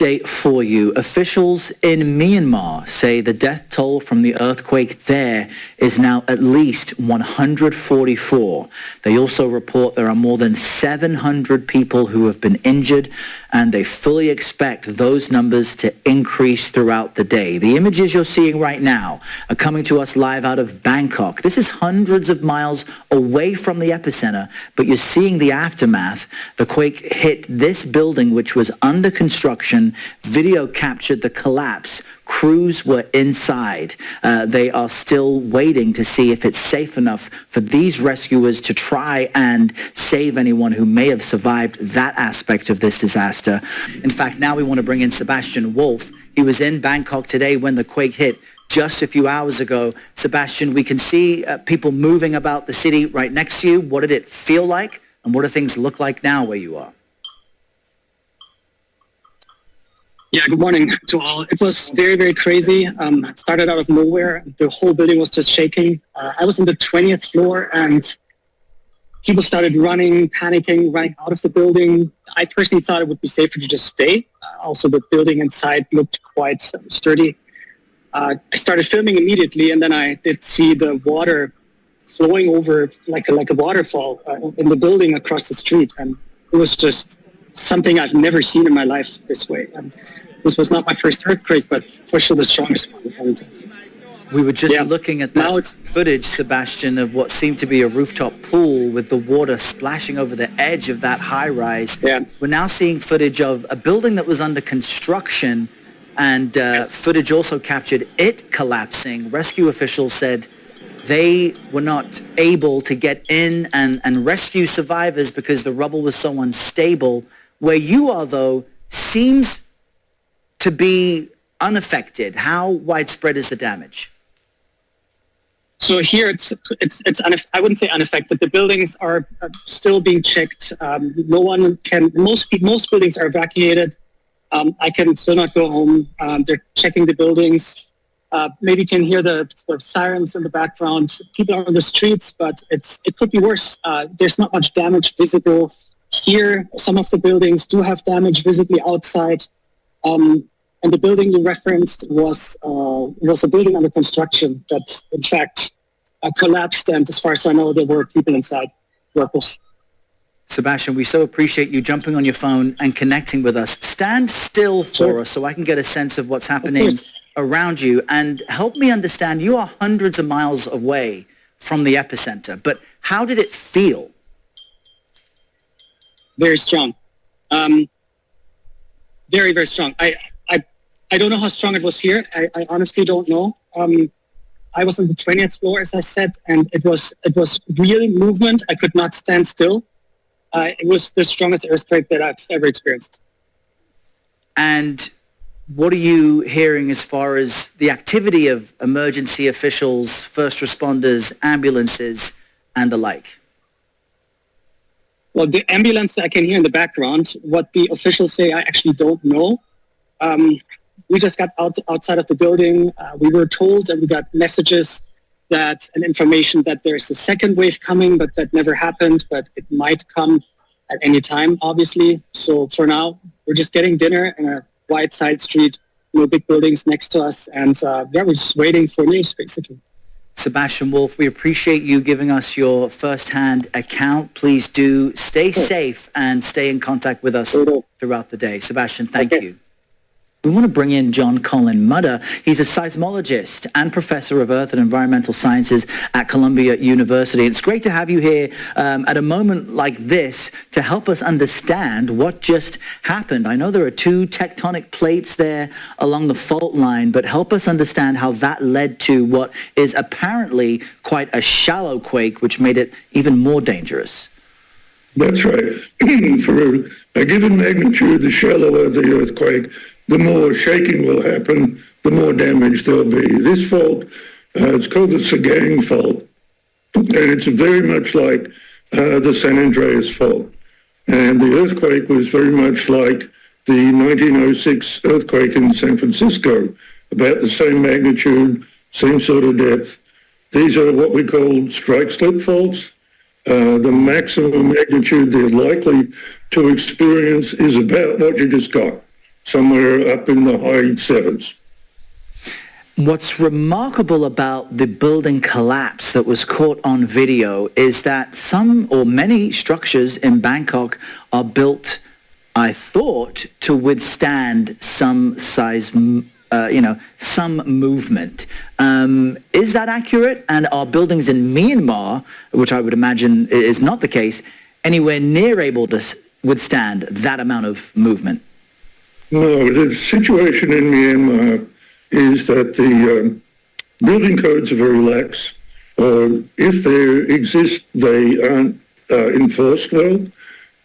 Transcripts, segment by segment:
Update for you. Officials in Myanmar say the death toll from the earthquake there is now at least 144. They also report there are more than 700 people who have been injured, and they fully expect those numbers to increase throughout the day. The images you're seeing right now are coming to us live out of Bangkok. This is hundreds of miles away from the epicenter, but you're seeing the aftermath. The quake hit this building, which was under construction. Video captured the collapse. Crews were inside. They are still waiting to see if it's safe enough for these rescuers to try and save anyone who may have survived that aspect of this disaster. In fact, now we want to bring in Sebastian Wolf. He was in Bangkok today when the quake hit just a few hours ago. Sebastian, we can see people moving about the city right next to you. What did it feel like, and what do things look like now where you are? Yeah, good morning to all. It was very, very crazy. It started out of nowhere. The whole building was just shaking. I was on the 20th floor, and people started running, panicking, running out of the building. I personally thought it would be safer to just stay. Also, the building inside looked quite sturdy. I started filming immediately, and then I did see the water flowing over like a waterfall in the building across the street. And it was just something I've never seen in my life this way. And this was not my first earthquake, but for sure the strongest one. And we were just looking at that footage, Sebastian, of what seemed to be a rooftop pool with the water splashing over the edge of that high-rise. Yeah. We're now seeing footage of a building that was under construction, and footage also captured it collapsing. Rescue officials said they were not able to get in and rescue survivors because the rubble was so unstable. Where you are, though, seems to be unaffected. How widespread is the damage? So here I wouldn't say unaffected. The buildings are still being checked. No one can. Most buildings are evacuated. I can still not go home. They're checking the buildings. Maybe you can hear the sirens in the background. People are on the streets, but it could be worse. There's not much damage visible here. Some of the buildings do have damage visibly outside. And the building you referenced was a building under construction that, in fact, collapsed. And as far as I know, there were people inside, workers. Sebastian, we so appreciate you jumping on your phone and connecting with us. Stand still for us so I can get a sense of what's happening around you, and help me understand. You are hundreds of miles away from the epicenter, but how did it feel? Very strong. Very, very strong. I don't know how strong it was here. I honestly don't know. I was on the 20th floor, as I said, and it was real movement. I could not stand still. It was the strongest earthquake that I've ever experienced. And what are you hearing as far as the activity of emergency officials, first responders, ambulances, and the like? Well, the ambulance I can hear in the background. What the officials say, I actually don't know. We just got outside of the building. We were told, and we got messages and information that there's a second wave coming, but that never happened. But it might come at any time, obviously. So for now, we're just getting dinner in a wide side street, no big buildings next to us, and we're just waiting for news, basically. Sebastian Wolf, we appreciate you giving us your first-hand account. Please do stay safe and stay in contact with us throughout the day. Sebastian, thank you. We want to bring in John Colin Mudder. He's a seismologist and professor of Earth and Environmental Sciences at Columbia University. It's great to have you here at a moment like this to help us understand what just happened. I know there are two tectonic plates there along the fault line, but help us understand how that led to what is apparently quite a shallow quake, which made it even more dangerous. That's right. For a given magnitude, the shallower the earthquake, the more shaking will happen, the more damage there'll be. This fault, it's called the Sagang fault, and it's very much like the San Andreas fault. And the earthquake was very much like the 1906 earthquake in San Francisco, about the same magnitude, same sort of depth. These are what we call strike-slip faults. The maximum magnitude they're likely to experience is about what you just got. somewhere up in the high sevens. What's remarkable about the building collapse that was caught on video is that some or many structures in Bangkok are built, I thought, to withstand some size, some movement. Is that accurate? And are buildings in Myanmar, which I would imagine is not the case, anywhere near able to withstand that amount of movement? No, the situation in Myanmar is that the building codes are very lax. If they exist, they aren't enforced well.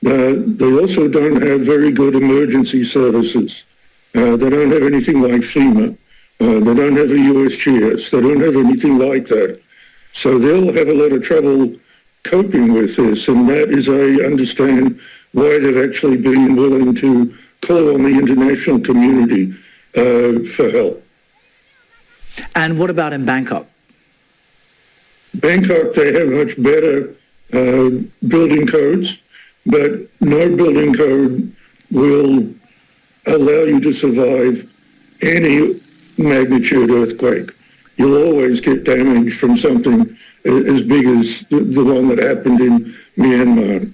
They also don't have very good emergency services. They don't have anything like FEMA. They don't have a USGS. They don't have anything like that. So they'll have a lot of trouble coping with this, and that is, I understand, why they've actually been willing to call on the international community for help. And what about in Bangkok? Bangkok, they have much better building codes, but no building code will allow you to survive any magnitude earthquake. You'll always get damage from something as big as the one that happened in Myanmar.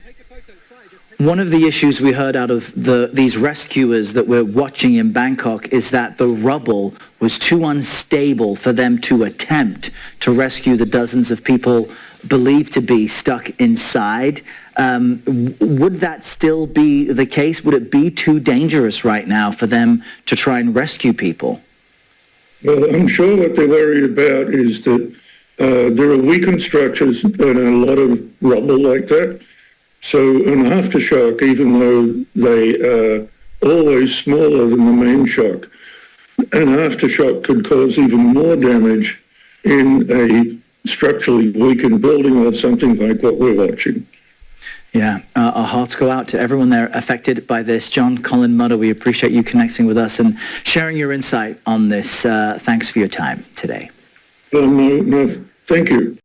One of the issues we heard out of these rescuers that we're watching in Bangkok is that the rubble was too unstable for them to attempt to rescue the dozens of people believed to be stuck inside. Would that still be the case? Would it be too dangerous right now for them to try and rescue people? Well, I'm sure what they're worried about is that there are weakened structures and a lot of rubble like that. So an aftershock, even though they are always smaller than the main shock, an aftershock could cause even more damage in a structurally weakened building or something like what we're watching. Yeah, our hearts go out to everyone there affected by this. John Colin Mutter, we appreciate you connecting with us and sharing your insight on this. Thanks for your time today. No, thank you.